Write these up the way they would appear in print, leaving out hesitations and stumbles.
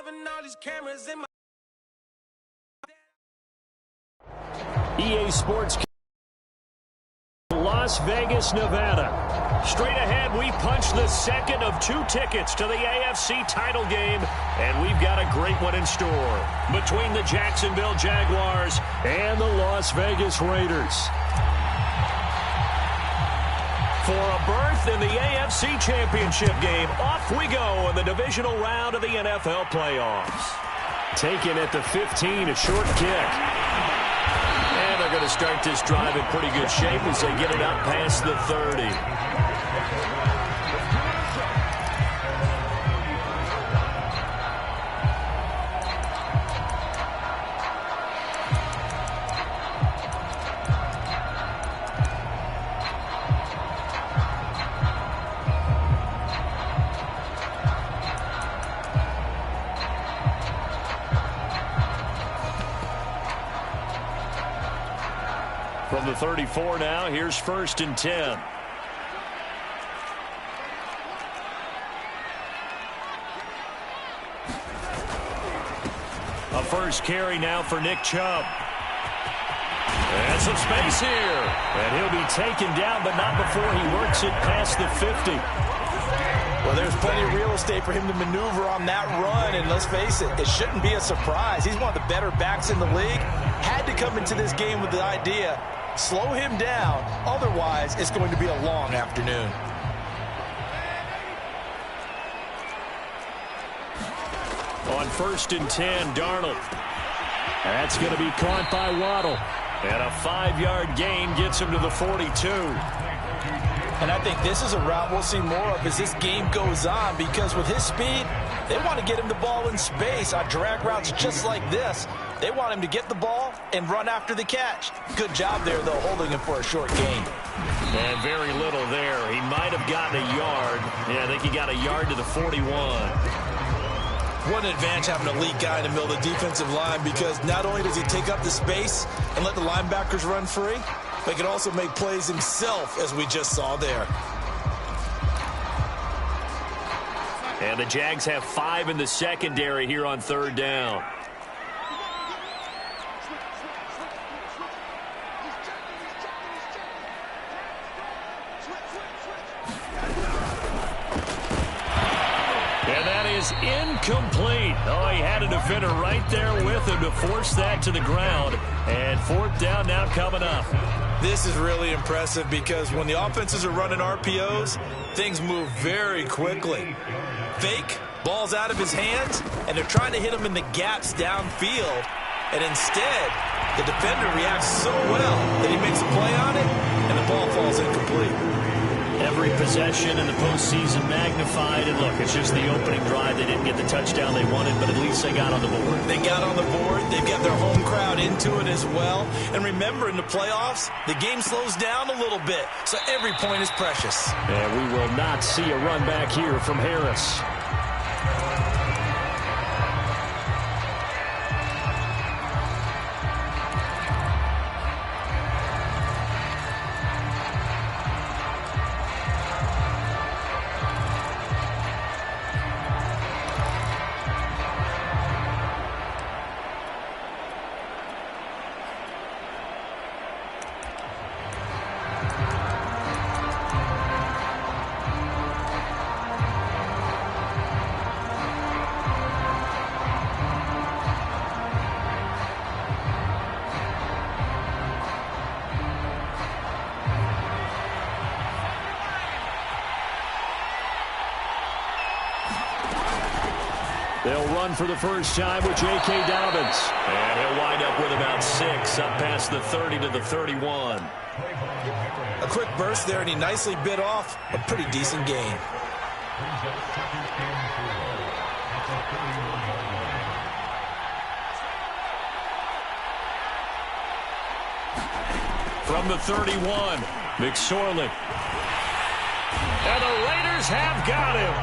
Having all these cameras in my EA Sports, Las Vegas, Nevada. Straight ahead, we punch the second of 2 tickets to the AFC title game, and we've got a great one in store between the Jacksonville Jaguars and the Las Vegas Raiders. For a berth in the AFC Championship game, off we go in the divisional round of the NFL playoffs. Taken at the 15, a short kick. And they're going to start this drive in pretty good shape as they get it up past the 30. From the 34 now, here's 1st and 10. A first carry now for Nick Chubb. And some space here. And he'll be taken down, but not before he works it past the 50. Well, there's plenty of real estate for him to maneuver on that run, and let's face it, it shouldn't be a surprise. He's one of the better backs in the league. Had to come into this game with the idea, slow him down, otherwise it's going to be a long afternoon. On 1st and 10, Darnold. That's going to be caught by Waddle. And a 5-yard gain gets him to the 42. And I think this is a route we'll see more of as this game goes on, because with his speed, they want to get him the ball in space on drag routes just like this. They want him to get the ball and run after the catch. Good job there, though, holding him for a short gain. And very little there. He might have gotten a yard. Yeah, I think he got a yard to the 41. What an advantage having an elite guy in the middle of the defensive line, because not only does he take up the space and let the linebackers run free, but he can also make plays himself, as we just saw there. And the Jags have 5 in the secondary here on 3rd down. Incomplete. Oh, he had a defender right there with him to force that to the ground. And 4th down now coming up. This is really impressive, because when the offenses are running RPOs, things move very quickly. Fake, ball's out of his hands, and they're trying to hit him in the gaps downfield. And instead, the defender reacts so well that he makes a play on it, and the ball falls incomplete. Every possession in the postseason magnified. And look, it's just the opening drive. They didn't get the touchdown they wanted, but at least they got on the board. They got on the board. They've got their home crowd into it as well. And remember, in the playoffs, the game slows down a little bit, so every point is precious. And we will not see a run back here from Harris. They'll run for the first time with J.K. Dobbins. And he'll wind up with about 6 up past the 30 to the 31. A quick burst there, and he nicely bit off a pretty decent gain. From the 31, McSorley. And the Raiders have got him.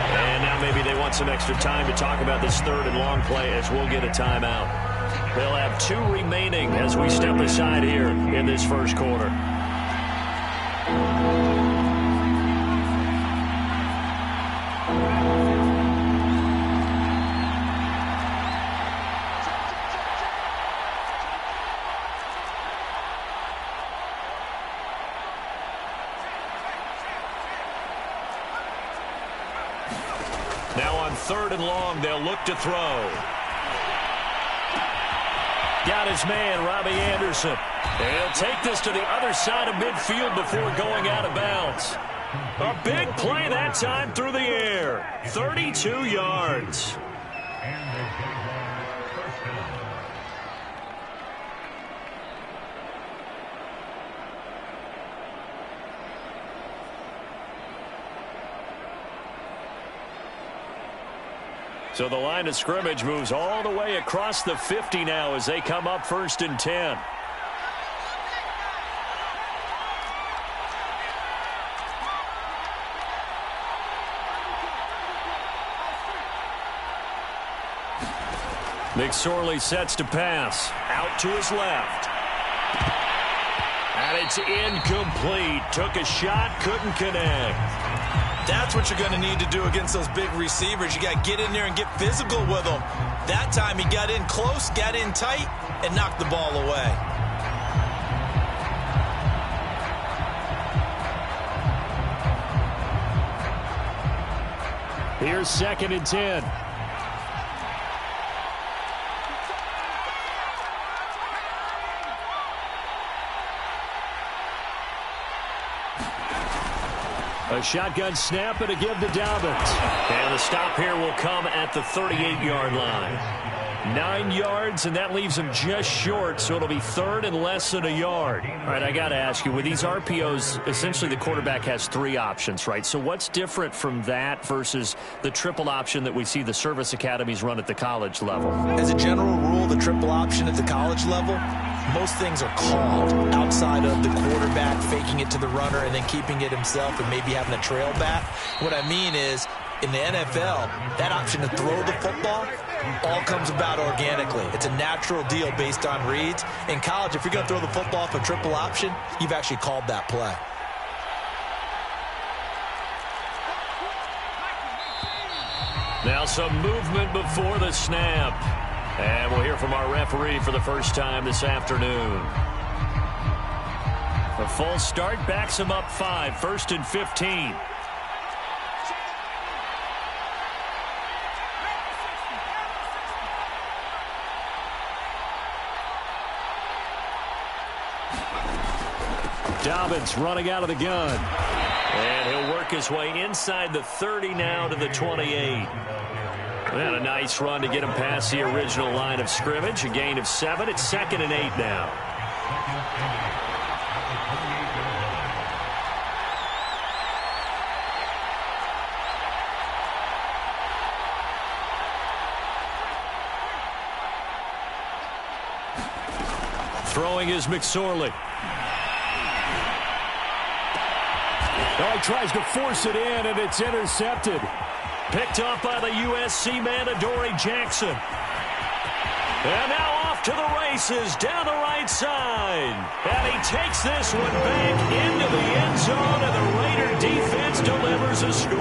And now maybe they want some extra time to talk about this 3rd and long play, as we'll get a timeout. They'll have 2 remaining as we step aside here in this first quarter. Now on 3rd and long, they'll look to throw. Got his man, Robbie Anderson. And he'll take this to the other side of midfield before going out of bounds. A big play that time through the air. 32 yards. So the line of scrimmage moves all the way across the 50 now as they come up 1st and 10. McSorley sets to pass. Out to his left. And it's incomplete. Took a shot, couldn't connect. That's what you're going to need to do against those big receivers. You got to get in there and get physical with them. That time he got in close, got in tight, and knocked the ball away. Here's 2nd and 10. A shotgun snap and a give to Dobbins. And the stop here will come at the 38-yard line. 9 yards, and that leaves him just short, so it'll be 3rd and less than a yard. All right, I got to ask you, with these RPOs, essentially the quarterback has 3 options, right? So what's different from that versus the triple option that we see the service academies run at the college level? As a general rule, the triple option at the college level, most things are called outside of the quarterback faking it to the runner and then keeping it himself and maybe having a trail back. What I mean is, in the NFL, that option to throw the football all comes about organically. It's a natural deal based on reads. In college, if you're going to throw the football off a triple option, you've actually called that play. Now some movement before the snap. And we'll hear from our referee for the first time this afternoon. A full start backs him up 5, 1st and 15. Dobbins running out of the gun. And he'll work his way inside the 30 now to the 28. And a nice run to get him past the original line of scrimmage. A gain of 7. It's 2nd and 8 now. Throwing is McSorley. Oh, he tries to force it in, and it's intercepted. Picked off by the USC man, Adoree Jackson. And now off to the races down the right side. And he takes this one back into the end zone, and the Raider defense delivers a score.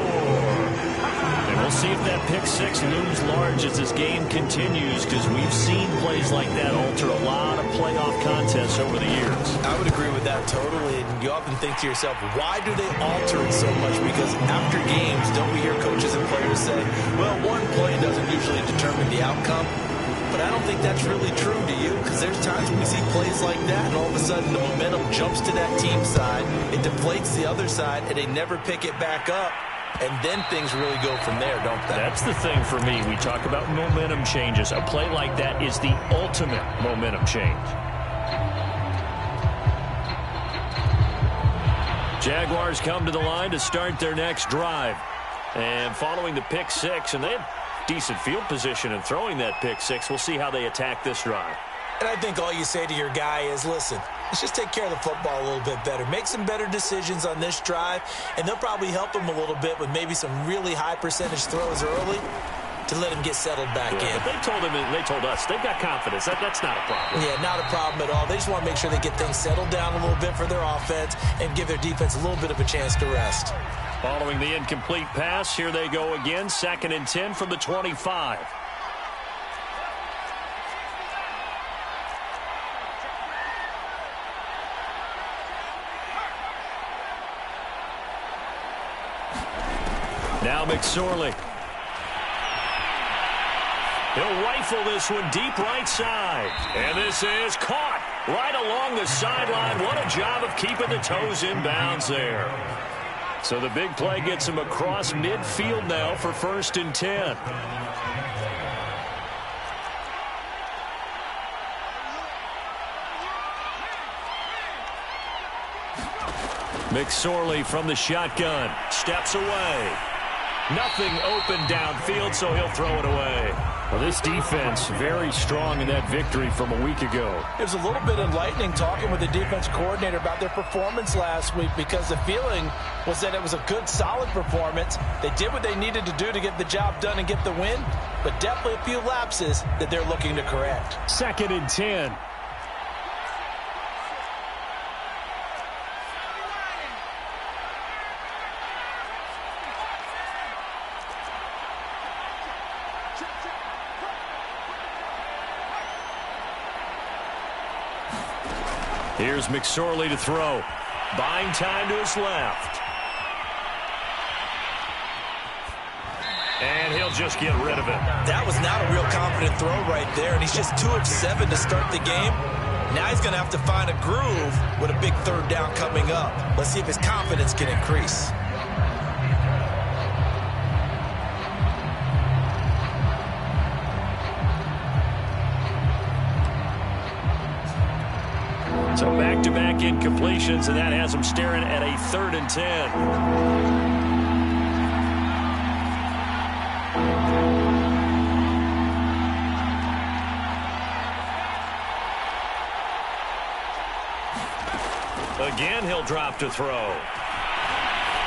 And we'll see if that pick 6 looms large as this game continues, because we've seen plays like that alter a lot of playoff contests over the years. I would agree with that totally. And you often think to yourself, why do they alter it so much? Because after games, don't we hear coaches and players say, well, one play doesn't usually determine the outcome? But I don't think that's really true, do you? Because there's times when we see plays like that, and all of a sudden the momentum jumps to that team side, it deflates the other side, and they never pick it back up. And then things really go from there, don't they? That's the thing for me. We talk about momentum changes. A play like that is the ultimate momentum change. Jaguars come to the line to start their next drive. And following the pick 6, and they have decent field position in throwing that pick 6. We'll see how they attack this drive. And I think all you say to your guy is, listen, let's just take care of the football a little bit better. Make some better decisions on this drive, and they'll probably help him a little bit with maybe some really high percentage throws early to let him get settled back in. But they told him, and they told us, they've got confidence. That's not a problem. Yeah, not a problem at all. They just want to make sure they get things settled down a little bit for their offense and give their defense a little bit of a chance to rest. Following the incomplete pass, here they go again, 2nd and 10 from the 25. Now McSorley. He'll rifle this one deep right side. And this is caught right along the sideline. What a job of keeping the toes in bounds there. So the big play gets him across midfield now for 1st and 10. McSorley from the shotgun. Steps away. Nothing open downfield, so he'll throw it away. Well, this defense very strong in that victory from a week ago. It was a little bit enlightening talking with the defense coordinator about their performance last week, because the feeling was that it was a good, solid performance. They did what they needed to do to get the job done and get the win, but definitely a few lapses that they're looking to correct. 2nd and 10. Here's McSorley to throw. Buying time to his left. And he'll just get rid of it. That was not a real confident throw right there, and he's just 2 of 7 to start the game. Now he's going to have to find a groove with a big 3rd down coming up. Let's see if his confidence can increase. So back-to-back incompletions, and that has him staring at a 3rd and 10. Again, he'll drop to throw.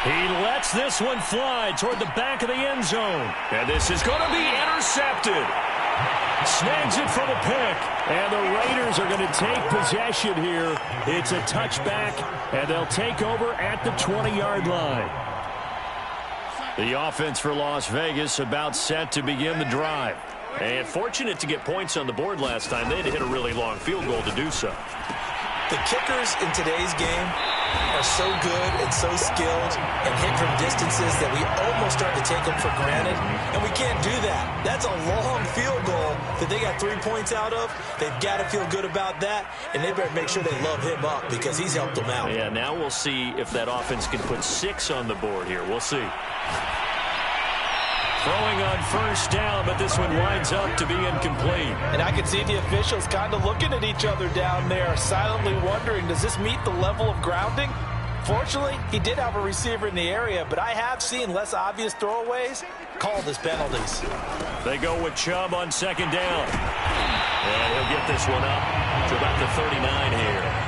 He lets this one fly toward the back of the end zone. And this is going to be intercepted. Snags it from a pick. And the Raiders are going to take possession here. It's a touchback, and they'll take over at the 20-yard line. The offense for Las Vegas about set to begin the drive. And fortunate to get points on the board last time. They had to hit a really long field goal to do so. The kickers in today's game are so good and so skilled and hit from distances that we almost start to take them for granted, and we can't do that. That's a long field goal that they got 3 points out of. They've got to feel good about that, and they better make sure they love him up because he's helped them out. Yeah, now we'll see if that offense can put 6 on the board here. We'll see. Throwing on 1st down, but this one winds up to be incomplete. And I can see the officials kind of looking at each other down there, silently wondering, does this meet the level of grounding? Fortunately, he did have a receiver in the area, but I have seen less obvious throwaways called as penalties. They go with Chubb on 2nd down. And he'll get this one up to about the 39 here.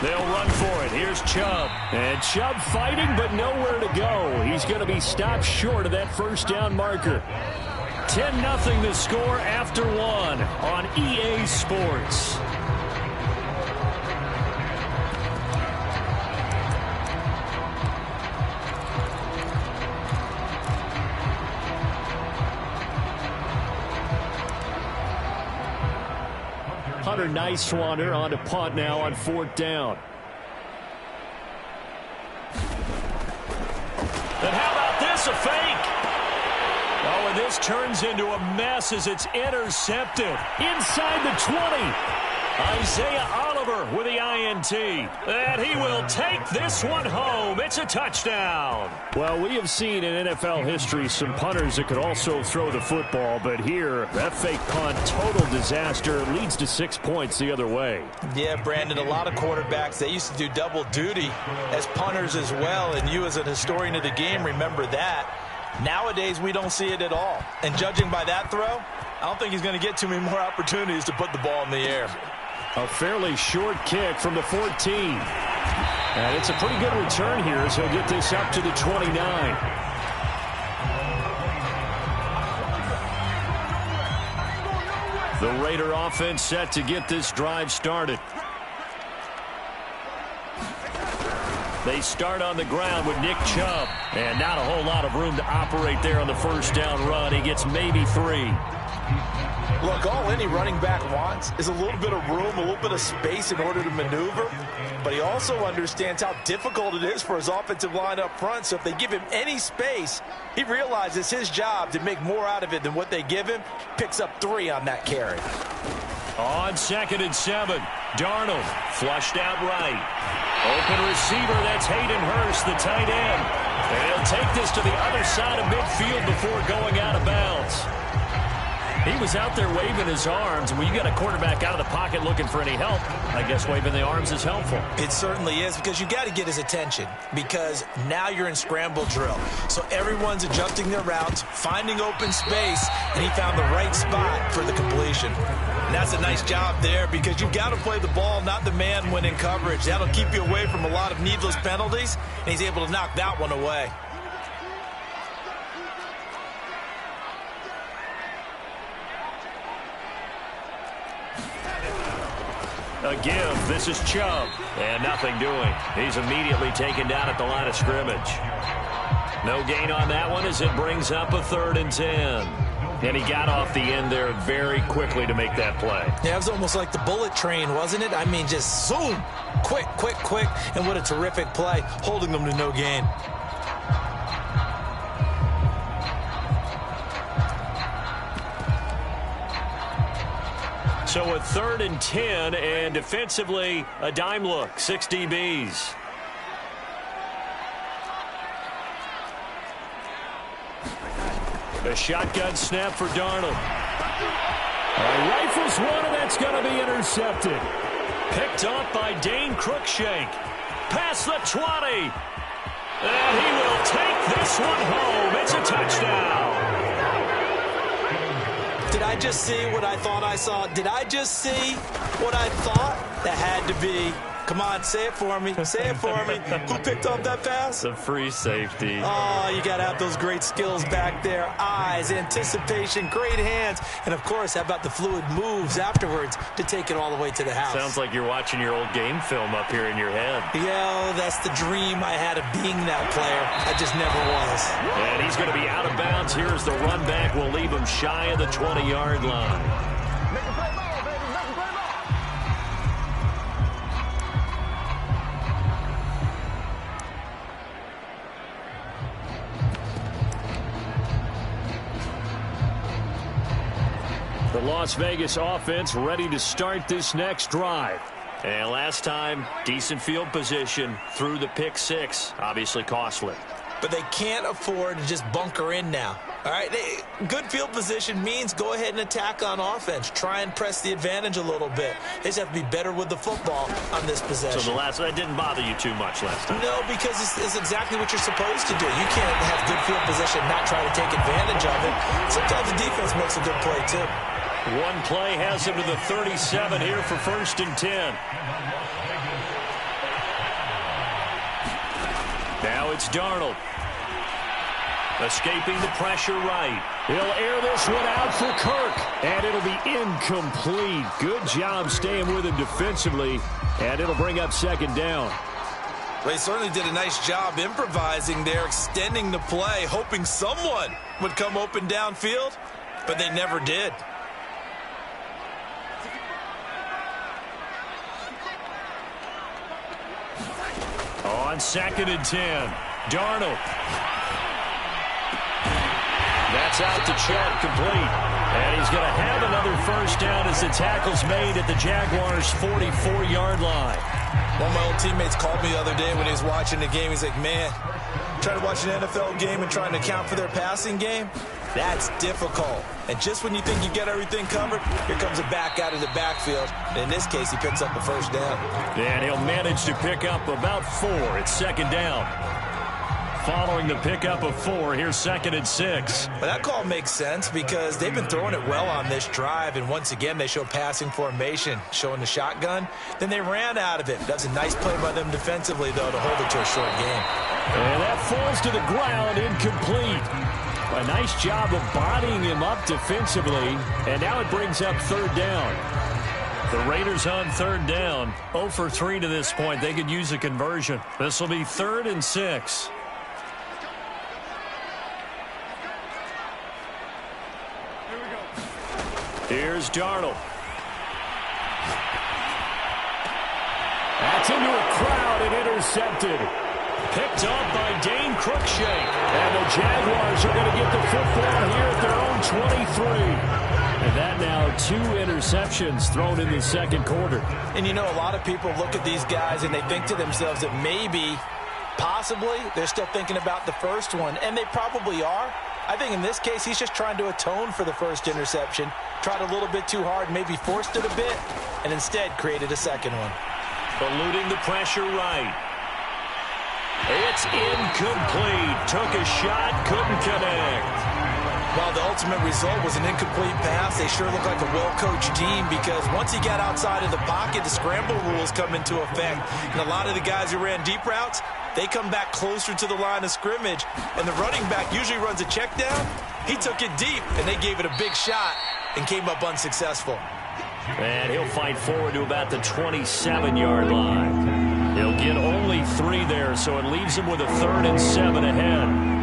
They'll run for it. Here's Chubb. And Chubb fighting, but nowhere to go. He's going to be stopped short of that 1st down marker. 10-0 the score after 1 on EA Sports. Hunter Nice-Swander on to punt now on 4th down. And how about this, a fake? Oh, and this turns into a mess as it's intercepted inside the 20. Isaiah Oliver with the INT. And he will take this one home. It's a touchdown. Well, we have seen in NFL history some punters that could also throw the football, but here, that fake punt, total disaster, leads to 6 points the other way. Yeah, Brandon, a lot of quarterbacks, they used to do double duty as punters as well, and you as an historian of the game remember that. Nowadays, we don't see it at all. And judging by that throw, I don't think he's going to get too many more opportunities to put the ball in the air. A fairly short kick from the 14. And it's a pretty good return here as he'll get this up to the 29. The Raider offense set to get this drive started. They start on the ground with Nick Chubb. And not a whole lot of room to operate there on the 1st down run. He gets maybe 3. Look, all any running back wants is a little bit of room, a little bit of space in order to maneuver. But he also understands how difficult it is for his offensive line up front. So if they give him any space, he realizes his job to make more out of it than what they give him. Picks up 3 on that carry. On 2nd and 7, Darnold flushed out right. Open receiver, that's Hayden Hurst, the tight end. And he'll take this to the other side of midfield before going out of bounds. He was out there waving his arms, and when you got a quarterback out of the pocket looking for any help, I guess waving the arms is helpful. It certainly is, because you got to get his attention, because now you're in scramble drill. So everyone's adjusting their routes, finding open space, and he found the right spot for the completion. And that's a nice job there, because you've got to play the ball, not the man when in coverage. That'll keep you away from a lot of needless penalties, and he's able to knock that one away. A give. This is Chubb. And nothing doing. He's immediately taken down at the line of scrimmage. No gain on that one as it brings up a 3rd and 10. And he got off the end there very quickly to make that play. Yeah, it was almost like the bullet train, wasn't it? I mean, just zoom. Quick, quick, quick. And what a terrific play, holding them to no gain. So a 3rd and 10, and defensively, a dime look, 6 DBs. A shotgun snap for Darnold. Rifles one, and that's going to be intercepted. Picked off by Dane Cruikshank. Past the 20. And he will take this one home. It's a touchdown. Did I just see what I thought I saw? Did I just see what I thought? That had to be. Come on, say it for me. Say it for me. Who picked off that pass? The free safety. Oh, you got to have those great skills back there. Eyes, anticipation, great hands. And, of course, how about the fluid moves afterwards to take it all the way to the house? Sounds like you're watching your old game film up here in your head. Yeah, that's the dream I had of being that player. I just never was. And he's going to be out of bounds. Here's the run back. Will leave him shy of the 20-yard line. The Las Vegas offense ready to start this next drive. And last time, decent field position through the pick 6. Obviously costly. But they can't afford to just bunker in now. All right, good field position means go ahead and attack on offense. Try and press the advantage a little bit. They just have to be better with the football on this possession. So that didn't bother you too much last time? No, because it's exactly what you're supposed to do. You can't have good field position and not try to take advantage of it. Sometimes the defense makes a good play, too. One play has him to the 37 here for 1st and 10. Now it's Darnold. Escaping the pressure right. He'll air this one out for Kirk. And it'll be incomplete. Good job staying with him defensively. And it'll bring up 2nd down. Well, he certainly did a nice job improvising there, extending the play, hoping someone would come open downfield. But they never did. On 2nd and 10, Darnold. That's out to Chubb, complete. And he's going to have another 1st down as the tackle's made at the Jaguars' 44-yard line. One of my old teammates called me the other day when he was watching the game. He's like, man, trying to watch an NFL game and trying to account for their passing game, that's difficult. And just when you think you get everything covered, here comes a back out of the backfield. And in this case, he picks up the 1st down. And he'll manage to pick up about 4. It's 2nd down. Following the pickup of 4, here's 2nd and 6. Well, that call makes sense because they've been throwing it well on this drive. And once again, they show passing formation, showing the shotgun. Then they ran out of it. That's a nice play by them defensively, though, to hold it to a short game. And that falls to the ground, incomplete. A nice job of bodying him up defensively. And now it brings up 3rd down. The Raiders on 3rd down. 0 for 3 to this point. They could use a conversion. This will be 3rd and 6. Here's Darnold. That's into a crowd and intercepted. Picked up by Dane Cruikshank. And the Jaguars are going to get the football here at their own 23. And that now 2 interceptions thrown in the second quarter. And you know, a lot of people look at these guys and they think to themselves that maybe, possibly, they're still thinking about the first one. And they probably are. I think in this case, he's just trying to atone for the first interception. Tried a little bit too hard, maybe forced it a bit, and instead created a second one. Eluding the pressure right. It's incomplete. Took a shot, couldn't connect. Well, the ultimate result was an incomplete pass. They sure look like a well-coached team because once he got outside of the pocket, the scramble rules come into effect. And a lot of the guys who ran deep routes, they come back closer to the line of scrimmage. And the running back usually runs a check down. He took it deep, and they gave it a big shot and came up unsuccessful. And he'll fight forward to about the 27-yard line. He'll get only 3 there, so it leaves him with a 3rd and 7 ahead.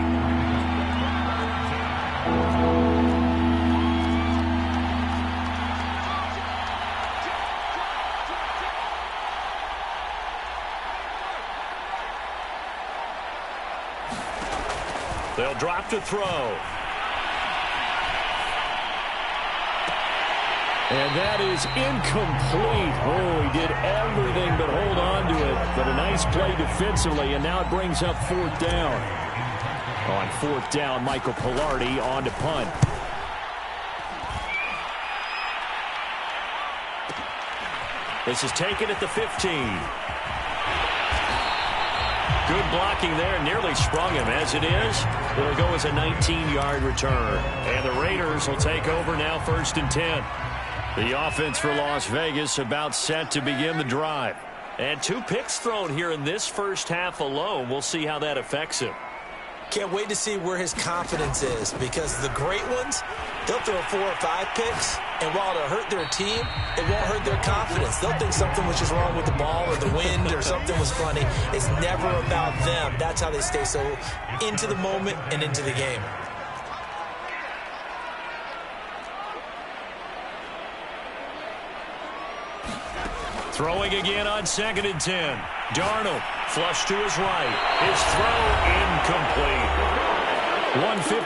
They'll drop to throw. And that is incomplete. Oh, he did everything but hold on to it. But a nice play defensively, and now it brings up 4th down. On 4th down, Michael Pilardi on to punt. This is taken at the 15. Good blocking there, nearly sprung him. As it is, it'll go as a 19-yard return. And the Raiders will take over now, 1st and 10. The offense for Las Vegas about set to begin the drive. And 2 picks thrown here in this first half alone. We'll see how that affects him. Can't wait to see where his confidence is because the great ones, they'll throw 4 or 5 picks, and while it'll hurt their team, it won't hurt their confidence. They'll think something was just wrong with the ball or the wind or something was funny. It's never about them. That's how they stay so into the moment and into the game. Throwing again on 2nd and 10. Darnold, flush to his right. His throw incomplete.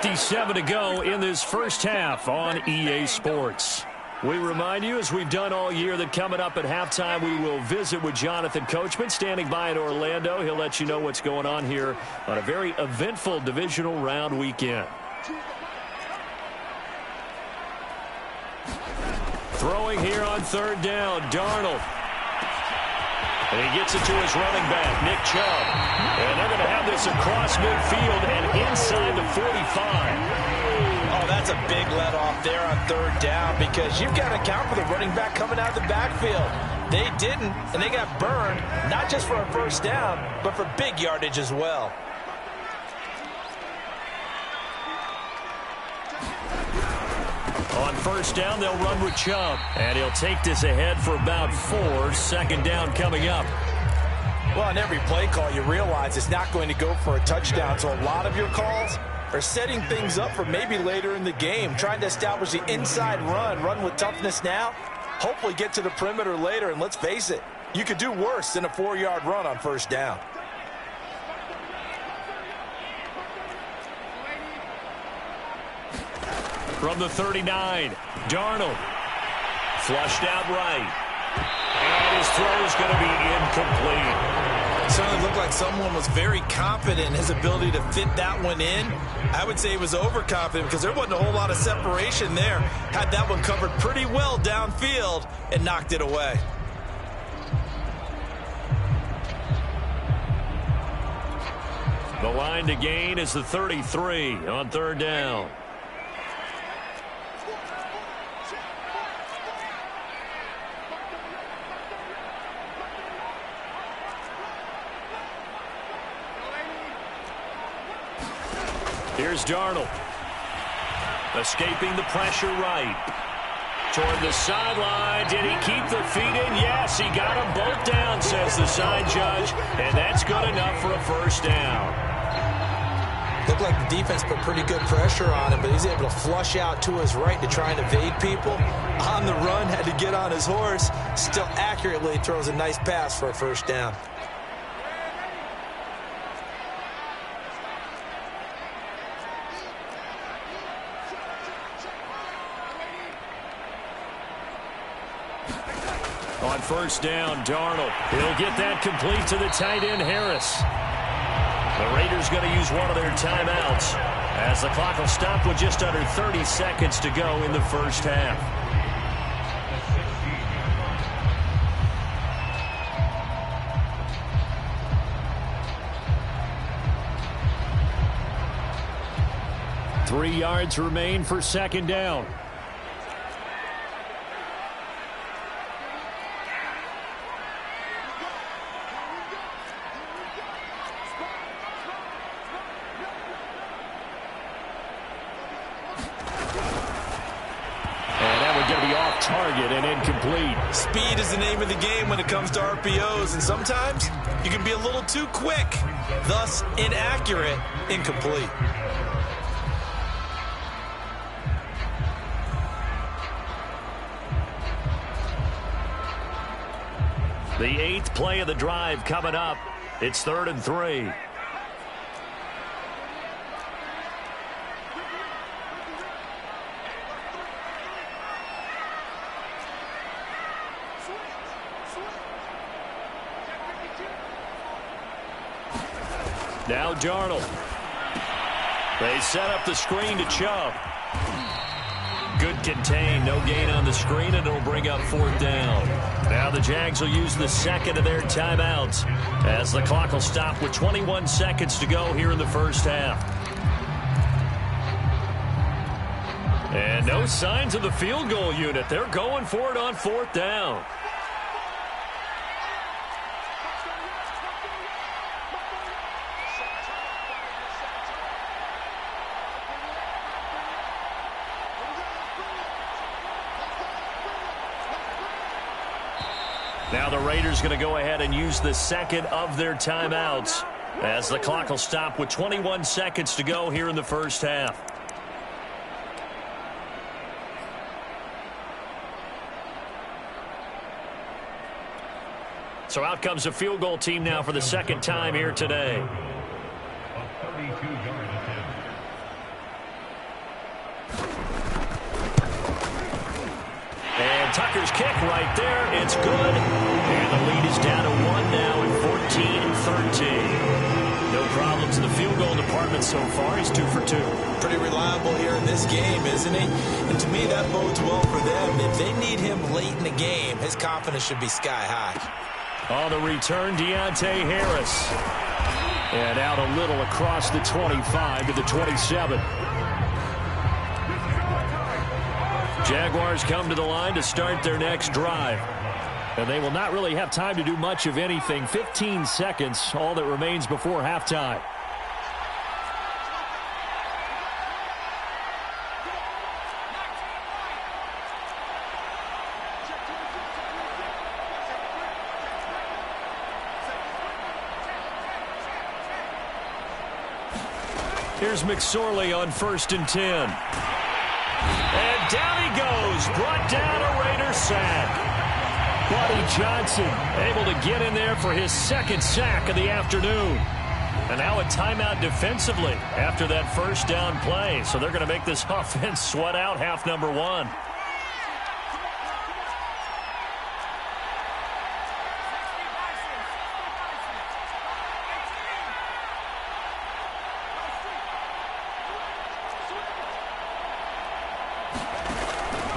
1:57 to go in this first half on EA Sports. We remind you, as we've done all year, that coming up at halftime, we will visit with Jonathan Coachman, standing by in Orlando. He'll let you know what's going on here on a very eventful divisional round weekend. Throwing here on 3rd down, Darnold. And he gets it to his running back, Nick Chubb. And they're going to have this across midfield and inside the 45. Oh, that's a big let-off there on 3rd down because you've got to account for the running back coming out of the backfield. They didn't, and they got burned, not just for a 1st down, but for big yardage as well. On 1st down, they'll run with Chubb. And he'll take this ahead for about 4. 2nd down coming up. Well, on every play call, you realize it's not going to go for a touchdown. So a lot of your calls are setting things up for maybe later in the game, trying to establish the inside run with toughness now, hopefully get to the perimeter later. And let's face it, you could do worse than a 4-yard run on 1st down. From the 39, Darnold. Flushed out right. And his throw is going to be incomplete. It certainly looked like someone was very confident in his ability to fit that one in. I would say he was overconfident because there wasn't a whole lot of separation there. Had that one covered pretty well downfield and knocked it away. The line to gain is the 33 on 3rd down. Here's Darnold. Escaping the pressure right. Toward the sideline. Did he keep the feet in? Yes, he got them both down, says the side judge. And that's good enough for a 1st down. Looked like the defense put pretty good pressure on him, but he's able to flush out to his right to try and evade people. On the run, had to get on his horse. Still accurately throws a nice pass for a first down. On first down, Darnold. He'll get that complete to the tight end, Harris. The Raiders going to use one of their timeouts as the clock will stop with just under 30 seconds to go in the first half. Three yards remain for second down. Target and incomplete. Speed is the name of the game when it comes to RPOs, and sometimes you can be a little too quick, thus inaccurate, incomplete. The 8th play of the drive coming up. It's 3rd and 3. Now Darnold. They set up the screen to Chubb. Good contain, no gain on the screen, and it'll bring up 4th down. Now the Jags will use the second of their timeouts as the clock will stop with 21 seconds to go here in the first half. And no signs of the field goal unit. They're going for it on 4th down. Now the Raiders going to go ahead and use the second of their timeouts as the clock will stop with 21 seconds to go here in the first half. So out comes a field goal team now for the second time here today. And Tucker's kick right there. It's good. And the lead is down to 1 now at 14-13. No problems in the field goal department so far. He's 2 for 2. Pretty reliable here in this game, isn't he? And to me, that bodes well for them. If they need him late in the game, his confidence should be sky high. On the return, Deontay Harris. And out a little across the 25 to the 27. Jaguars come to the line to start their next drive. And they will not really have time to do much of anything. 15 seconds, all that remains before halftime. Here's McSorley on 1st and 10. And down he goes. Brought down a Raider sack. Buddy Johnson able to get in there for his second sack of the afternoon. And now a timeout defensively after that first down play. So they're going to make this offense sweat out half number 1.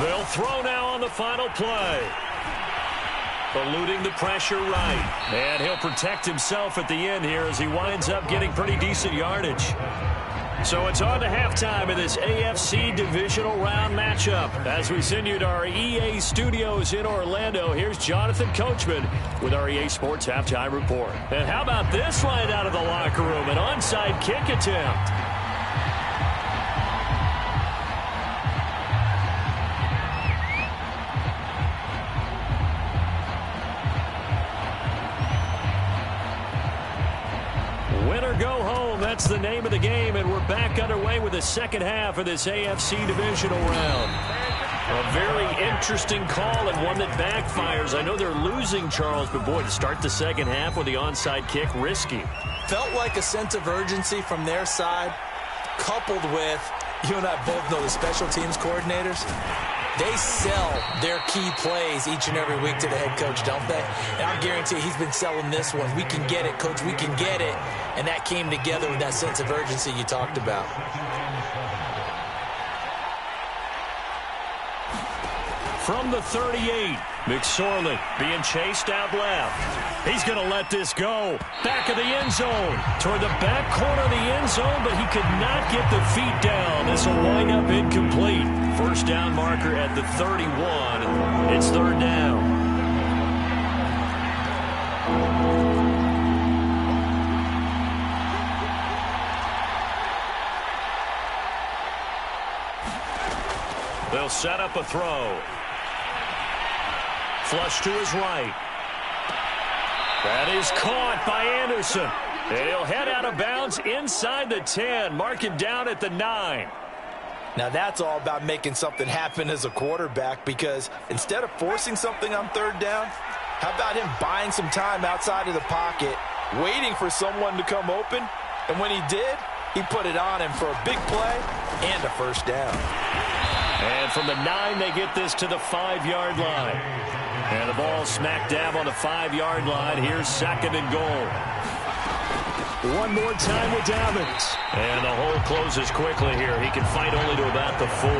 They'll throw now on the final play. Eluding the pressure right. And he'll protect himself at the end here as he winds up getting pretty decent yardage. So it's on to halftime in this AFC divisional round matchup. As we send you to our EA studios in Orlando, here's Jonathan Coachman with our EA Sports Halftime Report. And how about this right out of the locker room? An onside kick attempt. Go home. that's the name of the game, and we're back underway with the second half of this AFC divisional round. A very interesting call and one that backfires. I know they're losing, Charles, but boy, to start the second half with the onside kick, risky. Felt like a sense of urgency from their side, coupled with, you and I both know the special teams coordinators. They sell their key plays each and every week to the head coach, don't they? And I guarantee he's been selling this one. We can get it, coach. We can get it. And that came together with that sense of urgency you talked about. From the 38, McSorley being chased out left. He's going to let this go. Back of the end zone. Toward the back corner of the end zone, but he could not get the feet down. This will wind up incomplete. First down marker at the 31. It's third down. They'll set up a throw. Flush to his right. That is caught by Anderson. And he'll head out of bounds inside the 10. Mark him down at the 9. Now that's all about making something happen as a quarterback, because instead of forcing something on third down, how about him buying some time outside of the pocket, waiting for someone to come open, and when he did, he put it on him for a big play and a first down. And from the 9, they get this to the 5-yard line. And the ball smack dab on the 5-yard line. Here's second and goal. One more time with Dobbins. And the hole closes quickly here. He can fight only to about the 4.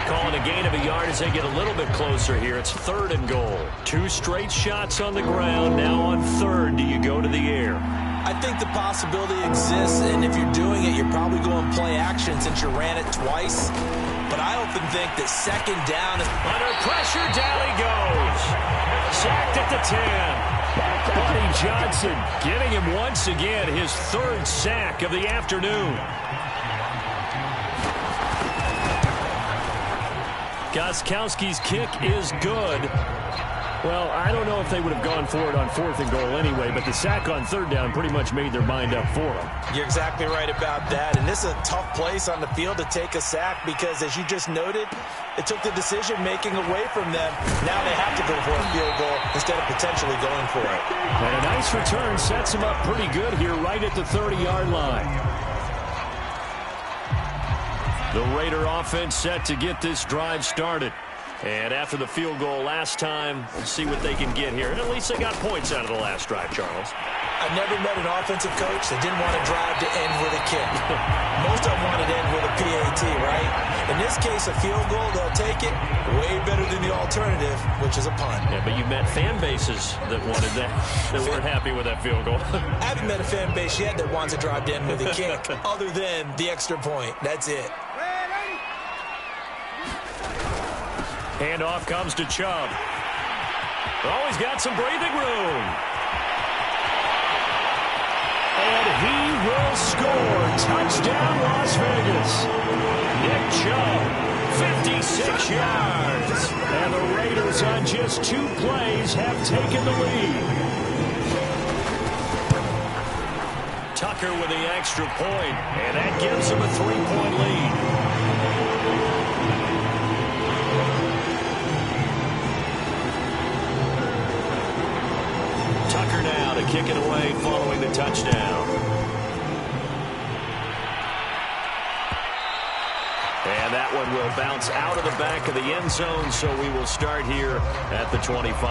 Calling a gain of a yard as they get a little bit closer here. It's third and goal. 2 straight shots on the ground. Now on third, do you go to the air? I think the possibility exists, and if you're doing it, you're probably going play action since you ran it twice. But I often think that second down is under pressure. Down he goes. Sacked at the 10. Buddy Johnson getting him once again his third sack of the afternoon. Gostkowski's kick is good. Well, I don't know if they would have gone for it on fourth and goal anyway, but the sack on third down pretty much made their mind up for them. You're exactly right about that, and this is a tough place on the field to take a sack because, as you just noted, it took the decision-making away from them. Now they have to go for a field goal instead of potentially going for it. And a nice return sets them up pretty good here right at the 30-yard line. The Raider offense set to get this drive started. And after the field goal last time, we'll see what they can get here. And at least they got points out of the last drive, Charles. I've never met an offensive coach that didn't want to drive to end with a kick. Most of them wanted to end with a PAT, right? In this case, a field goal, they'll take it. Way better than the alternative, which is a punt. Yeah, but you met fan bases that wanted that, that weren't happy with that field goal. I haven't met a fan base yet that wants to drive to end with a kick, other than the extra point. That's it. Handoff comes to Chubb. Oh, he's got some breathing room. And he will score. Touchdown, Las Vegas. Nick Chubb, 56 yards. And the Raiders on just 2 plays have taken the lead. Tucker with the extra point, and that gives him a 3-point lead. Tucker now to kick it away following the touchdown. And that one will bounce out of the back of the end zone, so we will start here at the 25.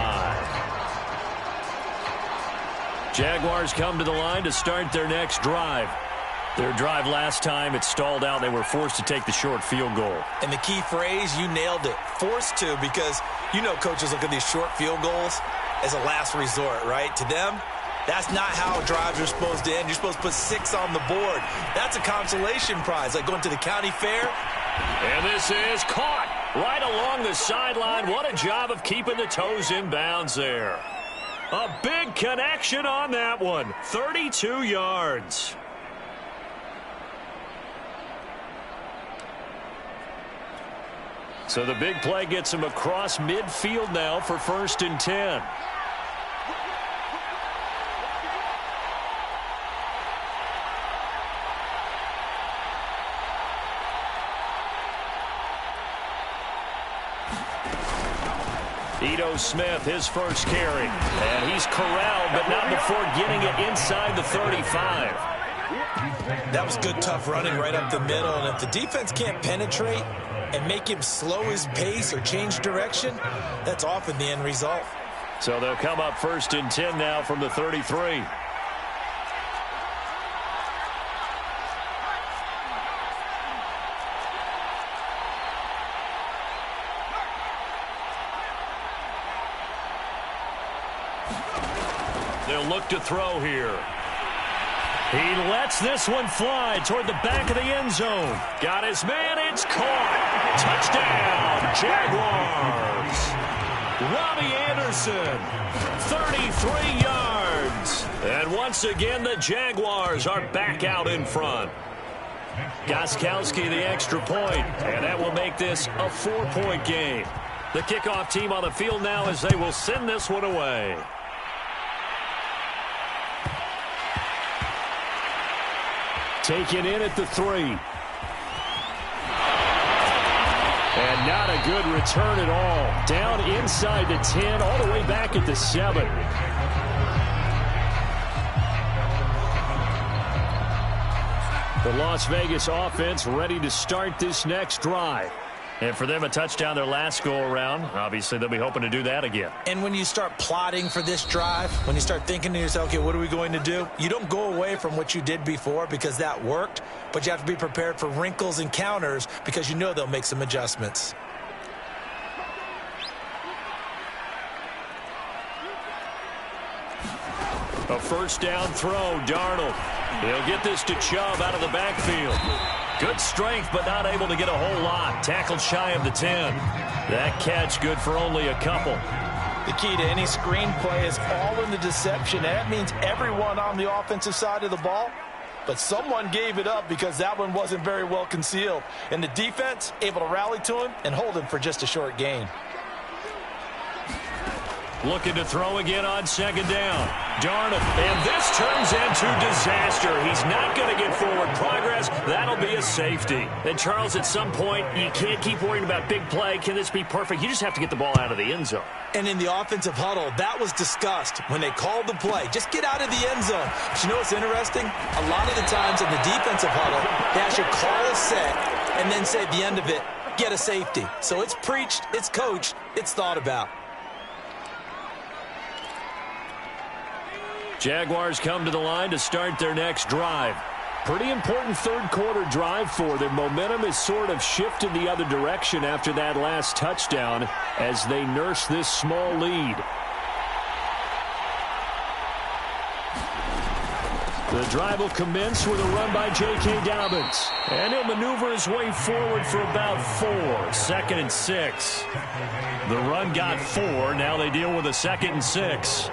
Jaguars come to the line to start their next drive. Their drive last time, it stalled out. They were forced to take the short field goal. And the key phrase, you nailed it. Forced to, because you know coaches look at these short field goals as a last resort, right? To them, that's not how drives are supposed to end. You're supposed to put 6 on the board. That's a consolation prize, like going to the county fair. And this is caught right along the sideline. What a job of keeping the toes in bounds there. A big connection on that one. 32 yards. So the big play gets him across midfield now for 1st and 10. Ito Smith, his first carry. And he's corralled, but not before getting it inside the 35. That was good, tough running right up the middle. And if the defense can't penetrate and make him slow his pace or change direction, that's often the end result. So they'll come up 1st and 10 now from the 33. They'll look to throw here. He lets this one fly toward the back of the end zone. Got his man. It's caught. Touchdown, Jaguars. Robbie Anderson, 33 yards. And once again, the Jaguars are back out in front. Gostkowski the extra point, and that will make this a 4-point game. The kickoff team on the field now as they will send this one away. Taken in at the 3. And not a good return at all. Down inside the 10, all the way back at the 7. The Las Vegas offense ready to start this next drive. And for them, a touchdown their last go-around. Obviously, they'll be hoping to do that again. And when you start plotting for this drive, when you start thinking to yourself, okay, what are we going to do? You don't go away from what you did before because that worked, but you have to be prepared for wrinkles and counters because you know they'll make some adjustments. A first down throw, Darnold. He'll get this to Chubb out of the backfield. Good strength, but not able to get a whole lot. Tackled shy of the 10. That catch good for only a couple. The key to any screenplay is all in the deception. That means everyone on the offensive side of the ball, but someone gave it up because that one wasn't very well concealed. And the defense able to rally to him and hold him for just a short gain. Looking to throw again on 2nd down. Darnold. And this turns into disaster. He's not going to get forward progress. That'll be a safety. And, Charles, at some point, you can't keep worrying about big play. Can this be perfect? You just have to get the ball out of the end zone. And in the offensive huddle, that was discussed when they called the play. Just get out of the end zone. But you know what's interesting? A lot of the times in the defensive huddle, they actually call a set and then say at the end of it, get a safety. So it's preached, it's coached, it's thought about. Jaguars come to the line to start their next drive. Pretty important third-quarter drive for them. Momentum has sort of shifted the other direction after that last touchdown as they nurse this small lead. The drive will commence with a run by J.K. Dobbins. And he'll maneuver his way forward for about 4. 2nd and 6. The run got 4. Now they deal with a 2nd and 6.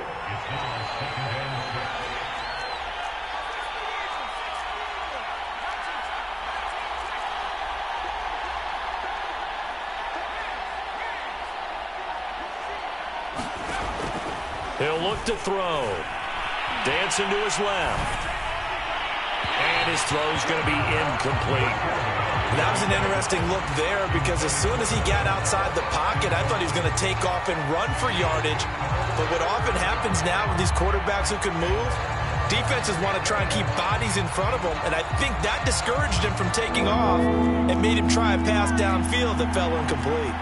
He'll look to throw. Dancing to his left. And his throw's going to be incomplete. That was an interesting look there because as soon as he got outside the pocket, I thought he was going to take off and run for yardage. But what often happens now with these quarterbacks who can move, defenses want to try and keep bodies in front of them. And I think that discouraged him from taking off and made him try a pass downfield that fell incomplete.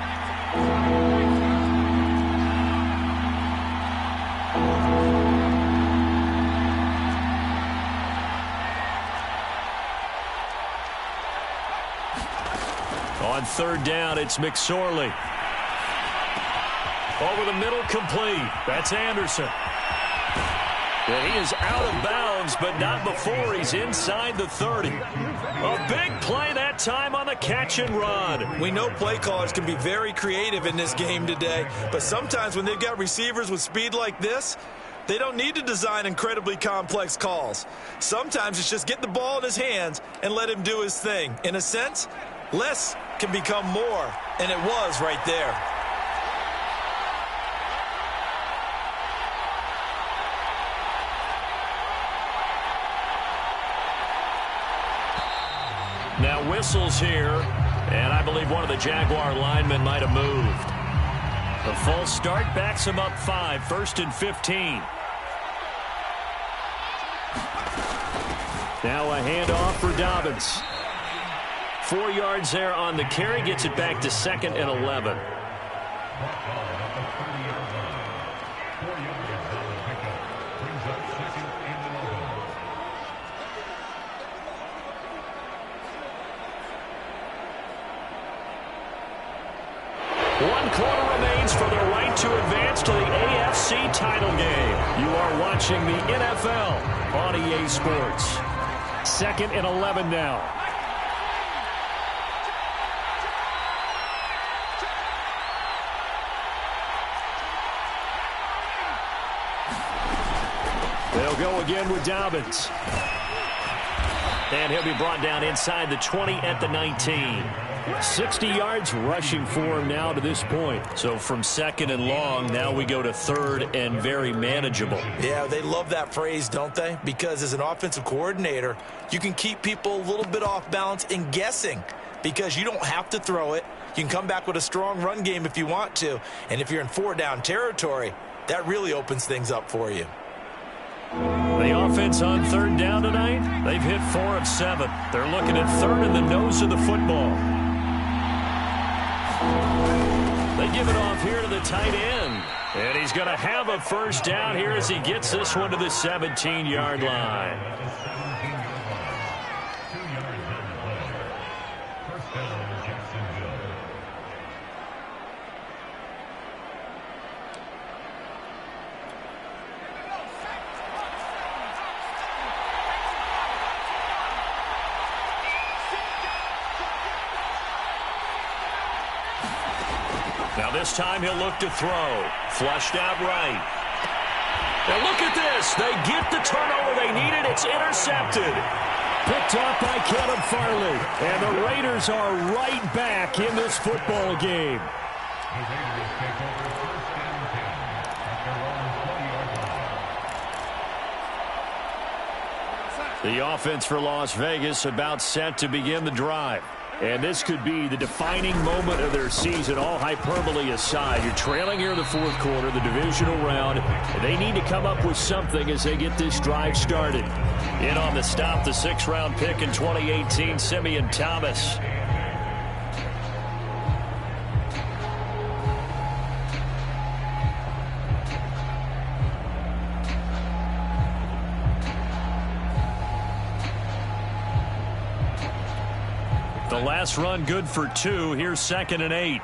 On 3rd down, it's McSorley. Over the middle, complete. That's Anderson. And he is out of bounds, but not before he's inside the 30. A big play that time on the catch and run. We know play callers can be very creative in this game today, but sometimes when they've got receivers with speed like this, they don't need to design incredibly complex calls. Sometimes it's just get the ball in his hands and let him do his thing. In a sense, less can become more, and it was right there. Now whistles here, and I believe one of the Jaguar linemen might have moved. The false start backs him up 5, 1st and 15. Now a handoff for Dobbins. 4 yards there on the carry. Gets it back to 2nd and 11. One quarter remains for the right to advance to the AFC title game. You are watching the NFL on EA Sports. 2nd and 11 now. They'll go again with Dobbins. And he'll be brought down inside the 20 at the 19. 60 yards rushing for him now to this point. So from 2nd and long, now we go to 3rd and very manageable. Yeah, they love that phrase, don't they? Because as an offensive coordinator, you can keep people a little bit off balance and guessing because you don't have to throw it. You can come back with a strong run game if you want to. And if you're in 4-down territory, that really opens things up for you. The offense on 3rd down tonight, they've hit 4 of 7. They're looking at 3rd in the nose of the football. They give it off here to the tight end. And he's going to have a 1st down here as he gets this one to the 17-yard line. Now this time he'll look to throw. Flushed out right. Now look at this. They get the turnover they needed. It's intercepted. Picked up by Caleb Farley. And the Raiders are right back in this football game. The offense for Las Vegas about set to begin the drive. And this could be the defining moment of their season, all hyperbole aside. You're trailing here in the 4th quarter, the divisional round. And they need to come up with something as they get this drive started. In on the stop, the 6th-round pick in 2018, Simeon Thomas. The last run good for 2. Here's 2nd and 8.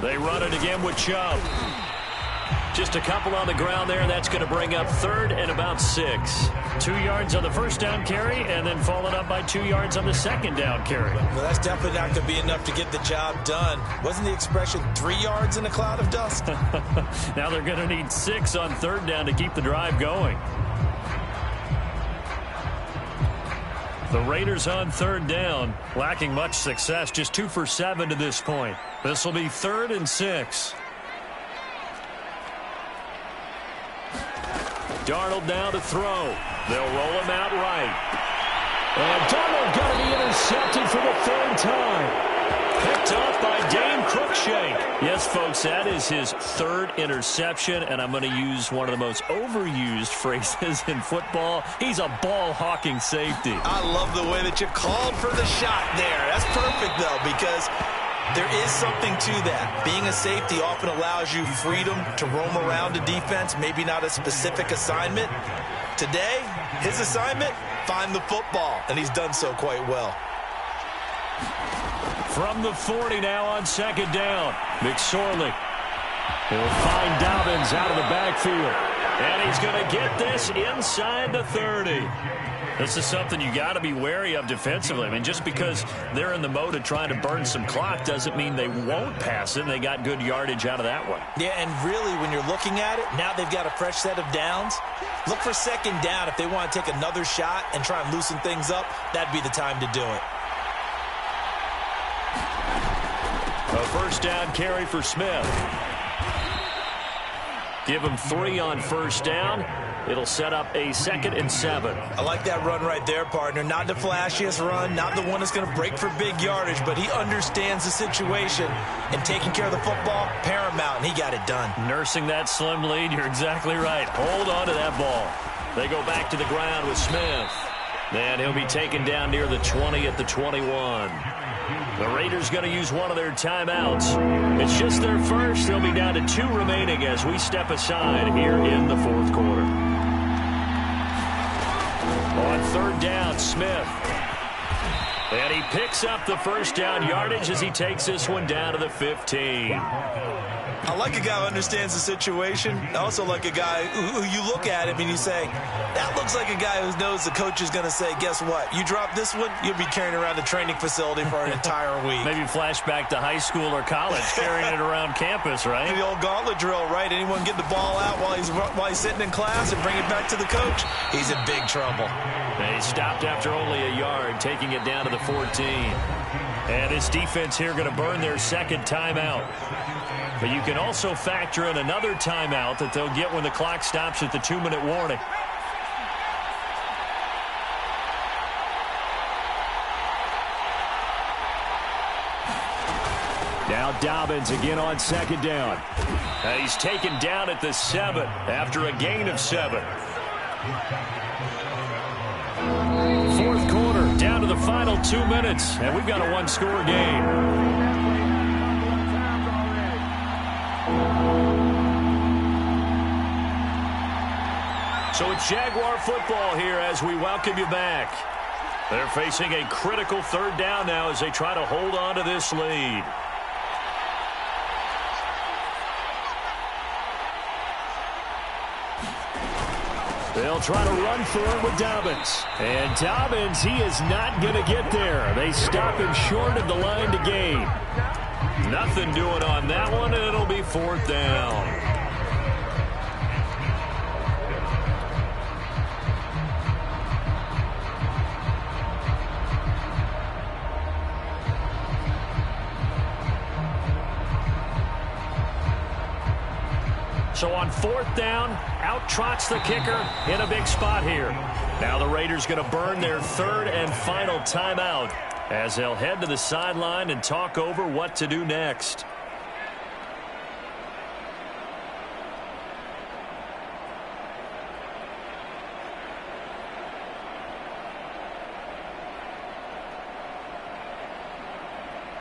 They run it again with Chubb. Just a couple on the ground there. That's going to bring up 3rd and about 6. 2 yards on the 1st down carry and then followed up by 2 yards on the 2nd down carry. Well, that's definitely not going to be enough to get the job done. Wasn't the expression 3 yards in a cloud of dust? Now they're going to need 6 on 3rd down to keep the drive going. The Raiders on 3rd down, lacking much success, just 2 for 7 to this point. This will be 3rd and 6. Darnold now to throw. They'll roll him out right. And Darnold going to be intercepted for the 3rd time. Picked up by Dane Cruikshank. Yes, folks, that is his 3rd interception, and I'm going to use one of the most overused phrases in football. He's a ball-hawking safety. I love the way that you called for the shot there. That's perfect, though, because there is something to that. Being a safety often allows you freedom to roam around a defense, maybe not a specific assignment. Today, his assignment, find the football, and he's done so quite well. From the 40 now on 2nd down, McSorley. He'll find Dobbins out of the backfield. And he's going to get this inside the 30. This is something you got to be wary of defensively. I mean, just because they're in the mode of trying to burn some clock doesn't mean they won't pass it. And they got good yardage out of that one. Yeah, and really, when you're looking at it, now they've got a fresh set of downs. Look for 2nd down. If they want to take another shot and try and loosen things up, that'd be the time to do it. A 1st down carry for Smith. Give him 3 on first down. It'll set up a 2nd and 7. I like that run right there, partner. Not the flashiest run, not the one that's going to break for big yardage, but he understands the situation, and taking care of the football, paramount, and he got it done. Nursing that slim lead, you're exactly right. Hold on to that ball. They go back to the ground with Smith. And he'll be taken down near the 20 at the 21. The Raiders going to use one of their timeouts. It's just their first. They'll be down to 2 remaining as we step aside here in the 4th quarter. On 3rd down, Smith. And he picks up the first down yardage as he takes this one down to the 15. I like a guy who understands the situation. I also like a guy who you look at him and you say, that looks like a guy who knows the coach is going to say, guess what? You drop this one, you'll be carrying around the training facility for an entire week. Maybe flashback to high school or college, carrying it around campus, right? The old gauntlet drill, right? Anyone get the ball out while he's sitting in class and bring it back to the coach? He's in big trouble. And he stopped after only a yard, taking it down to the 14. And his defense here going to burn their 2nd timeout. But you can also factor in another timeout that they'll get when the clock stops at the 2-minute warning. Now Dobbins again on 2nd down. He's taken down at the 7 after a gain of 7. 4th quarter, down to the final 2 minutes, and we've got a 1-score game. So it's Jaguar football here as we welcome you back. They're facing a critical 3rd down now as they try to hold on to this lead. They'll try to run for it with Dobbins. And Dobbins, he is not going to get there. They stop him short of the line to gain. Nothing doing on that one, and it'll be 4th down. So on 4th down, out trots the kicker in a big spot here. Now the Raiders going to burn their 3rd and final timeout as they'll head to the sideline and talk over what to do next.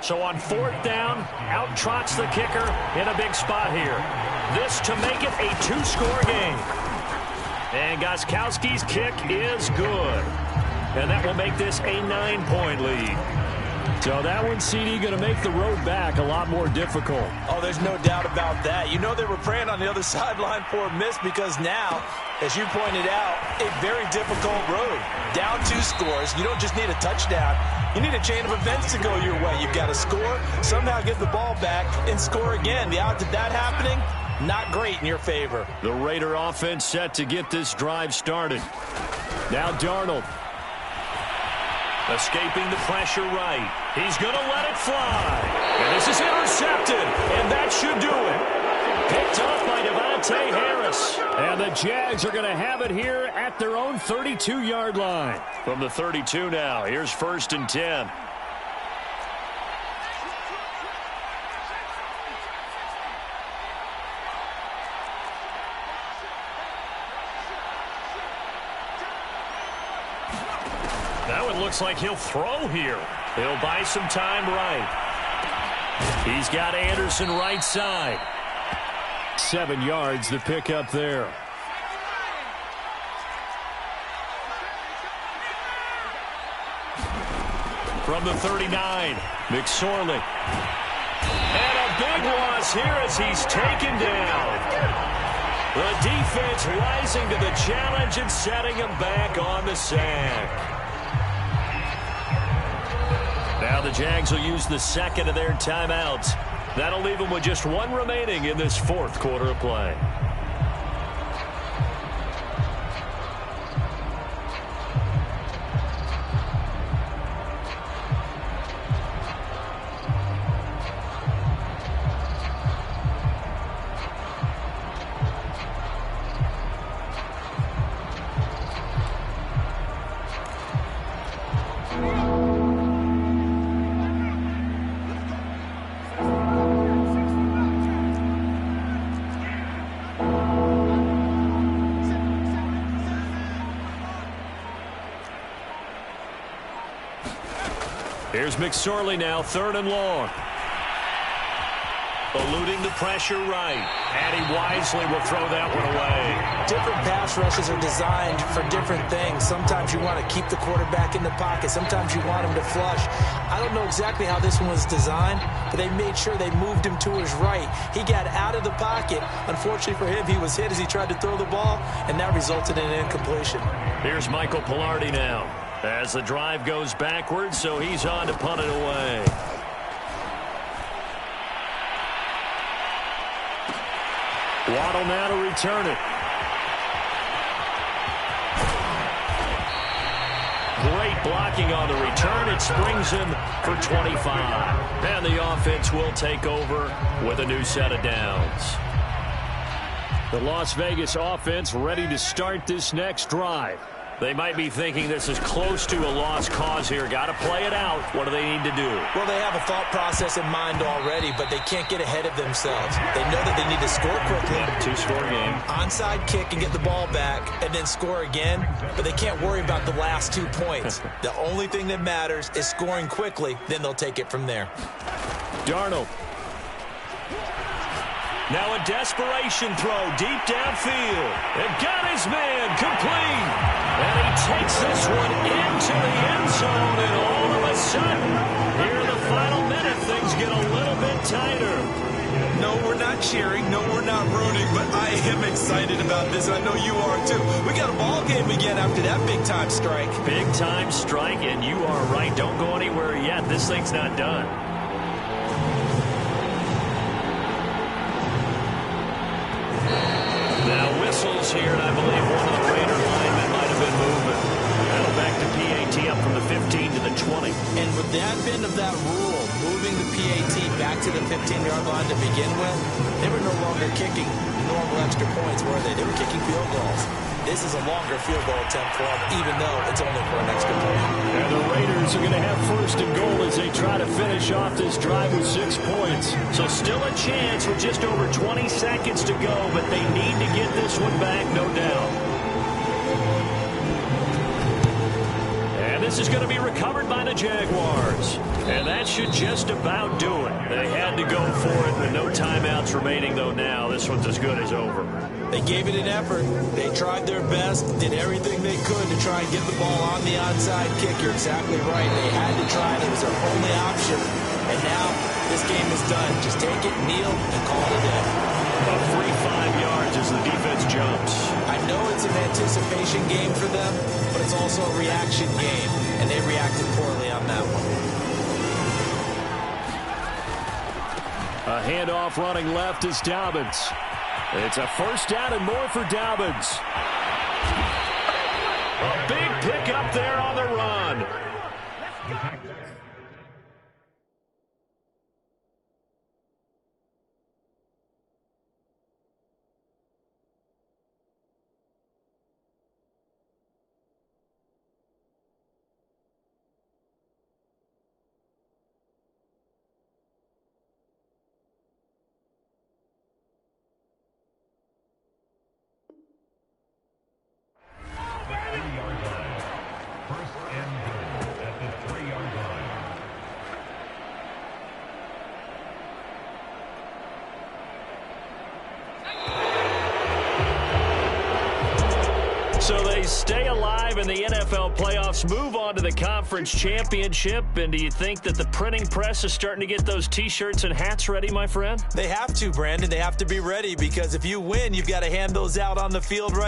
So on 4th down, out trots the kicker in a big spot here. This to make it a 2-score game. And Gostkowski's kick is good. And that will make this a 9-point lead. So that one, CD, going to make the road back a lot more difficult. Oh, there's no doubt about that. You know they were praying on the other sideline for a miss because now, as you pointed out, a very difficult road. Down 2 scores. You don't just need a touchdown. You need a chain of events to go your way. You've got to score, somehow get the ball back, and score again. The odds of that happening, not great in your favor. The Raider offense set to get this drive started. Now Darnold. Escaping the pressure right. He's going to let it fly. And this is intercepted. And that should do it. Picked up by Devontae Harris. And the Jags are going to have it here at their own 32-yard line. From the 32 now, here's 1st and 10. That one looks like he'll throw here. He'll buy some time right. He's got Anderson right side. 7 yards to pick up there. From the 39, McSorley. And a big loss here as he's taken down. The defense rising to the challenge and setting him back on the sack. Now the Jags will use the 2nd of their timeouts. That'll leave them with just 1 remaining in this 4th quarter of play. Here's McSorley now, 3rd and long. Eluding the pressure right. And he wisely will throw that one away. Different pass rushes are designed for different things. Sometimes you want to keep the quarterback in the pocket. Sometimes you want him to flush. I don't know exactly how this one was designed, but they made sure they moved him to his right. He got out of the pocket. Unfortunately for him, he was hit as he tried to throw the ball, and that resulted in an incompletion. Here's Michael Pilardi now. As the drive goes backwards, so he's on to punt it away. Waddle now to return it. Great blocking on the return. It springs him for 25. And the offense will take over with a new set of downs. The Las Vegas offense ready to start this next drive. They might be thinking this is close to a lost cause here. Got to play it out. What do they need to do? Well, they have a thought process in mind already, but they can't get ahead of themselves. They know that they need to score quickly. Two-score game. Onside kick and get the ball back and then score again, but they can't worry about the last 2 points. The only thing that matters is scoring quickly, then they'll take it from there. Darnold. Now a desperation throw deep downfield. And got his man complete. And he takes this one into the end zone. And all of a sudden, here in the final minute, things get a little bit tighter. No, we're not cheering. No, we're not rooting. But I am excited about this. I know you are, too. We got a ball game again after that big-time strike. Big-time strike, and you are right. Don't go anywhere yet. This thing's not done. Now whistles here, and I believe one of the Raider linemen might have been moving. That'll back to PAT up from the 15 to the 20. And with the advent of that rule, moving the PAT back to the 15-yard line to begin with, they were no longer kicking normal extra points, were they? They were kicking field goals. This is a longer field goal attempt for them, even though it's only for an extra point. And the Raiders are going to have 1st and goal as they try to finish off this drive with 6 points. So still a chance with just over 20 seconds to go, but they need to get this one back, no doubt. And this is going to be recovered by the Jaguars. And that should just about do it. They had to go for it with no timeouts remaining, though now this one's as good as over. They gave it an effort. They tried their best, did everything they could to try and get the ball on the onside kick. You're exactly right. They had to try it. It was their only option. And now this game is done. Just take it, kneel, and call it a day. A free 5 yards as the defense jumps. I know it's an anticipation game for them, but it's also a reaction game, and they reacted poorly on that one. A handoff running left is Dobbins. It's a 1st down and more for Dobbins. A big pickup there on the run. So they stay alive in the NFL playoffs, move on to the conference championship. And do you think that the printing press is starting to get those T-shirts and hats ready, my friend? They have to, Brandon. They have to be ready because if you win, you've got to hand those out on the field right